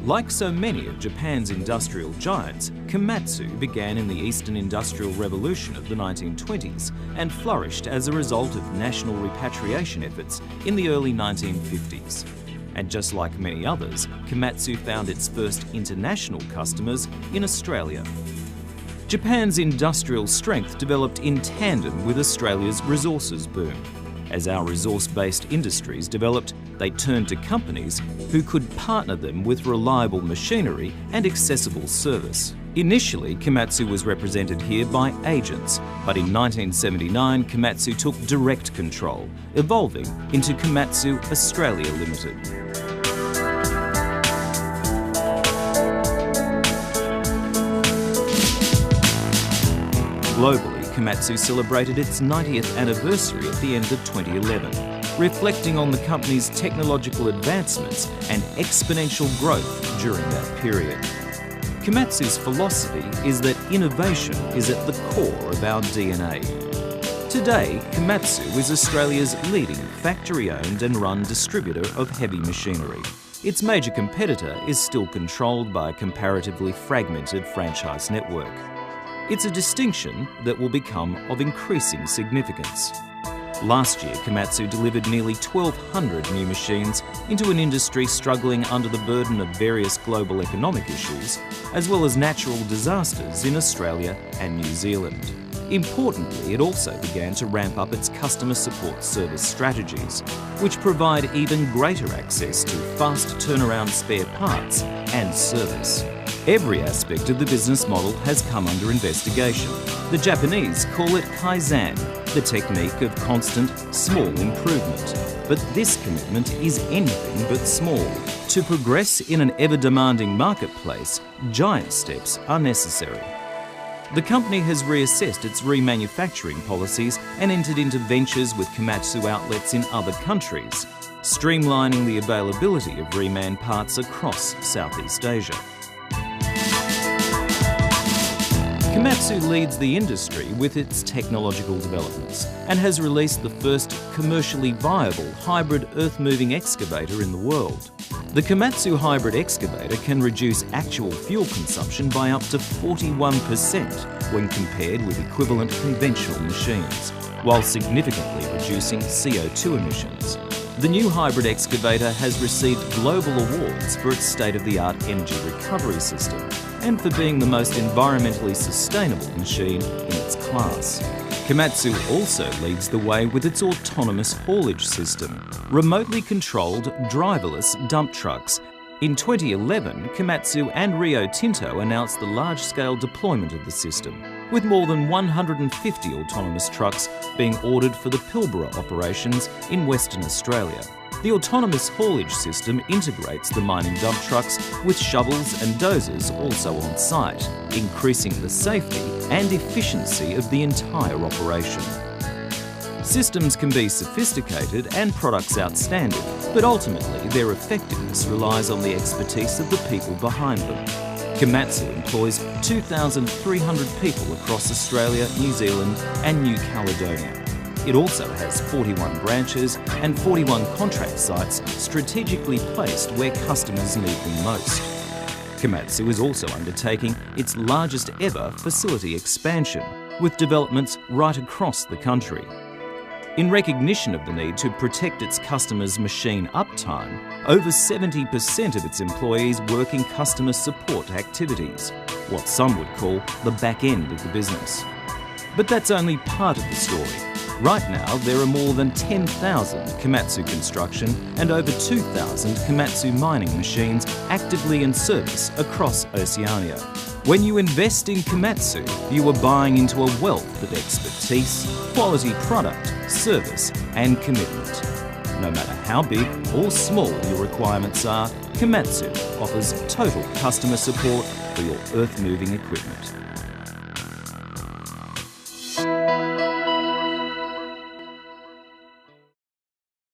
Like so many of Japan's industrial giants, Komatsu began in the Eastern Industrial Revolution of the 1920s and flourished as a result of national repatriation efforts in the early 1950s. And just like many others, Komatsu found its first international customers in Australia. Japan's industrial strength developed in tandem with Australia's resources boom. As our resource-based industries developed, they turned to companies who could partner them with reliable machinery and accessible service. Initially, Komatsu was represented here by agents, but in 1979, Komatsu took direct control, evolving into Komatsu Australia Limited. Globally, Komatsu celebrated its 90th anniversary at the end of 2011, reflecting on the company's technological advancements and exponential growth during that period. Komatsu's philosophy is that innovation is at the core of our DNA. Today, Komatsu is Australia's leading factory-owned and run distributor of heavy machinery. Its major competitor is still controlled by a comparatively fragmented franchise network. It's a distinction that will become of increasing significance. Last year, Komatsu delivered nearly 1,200 new machines into an industry struggling under the burden of various global economic issues, as well as natural disasters in Australia and New Zealand. Importantly, it also began to ramp up its customer support service strategies, which provide even greater access to fast turnaround spare parts and service. Every aspect of the business model has come under investigation. The Japanese call it Kaizen, the technique of constant, small improvement. But this commitment is anything but small. To progress in an ever-demanding marketplace, giant steps are necessary. The company has reassessed its remanufacturing policies and entered into ventures with Komatsu outlets in other countries, streamlining the availability of reman parts across Southeast Asia. Komatsu leads the industry with its technological developments and has released the first commercially viable hybrid earth-moving excavator in the world. The Komatsu hybrid excavator can reduce actual fuel consumption by up to 41% when compared with equivalent conventional machines, while significantly reducing CO2 emissions. The new hybrid excavator has received global awards for its state-of-the-art energy recovery system and for being the most environmentally sustainable machine in its class. Komatsu also leads the way with its autonomous haulage system, remotely controlled driverless dump trucks. In 2011, Komatsu and Rio Tinto announced the large-scale deployment of the system, with more than 150 autonomous trucks being ordered for the Pilbara operations in Western Australia. The autonomous haulage system integrates the mining dump trucks with shovels and dozers also on site, increasing the safety and efficiency of the entire operation. Systems can be sophisticated and products outstanding, but ultimately their effectiveness relies on the expertise of the people behind them. Komatsu employs 2,300 people across Australia, New Zealand and New Caledonia. It also has 41 branches and 41 contract sites strategically placed where customers need them most. Komatsu is also undertaking its largest ever facility expansion, with developments right across the country. In recognition of the need to protect its customers' machine uptime, over 70% of its employees work in customer support activities, what some would call the back end of the business. But that's only part of the story. Right now, there are more than 10,000 Komatsu construction and over 2,000 Komatsu mining machines actively in service across Oceania. When you invest in Komatsu, you are buying into a wealth of expertise, quality product, service and commitment. No matter how big or small your requirements are, Komatsu offers total customer support for your earth-moving equipment.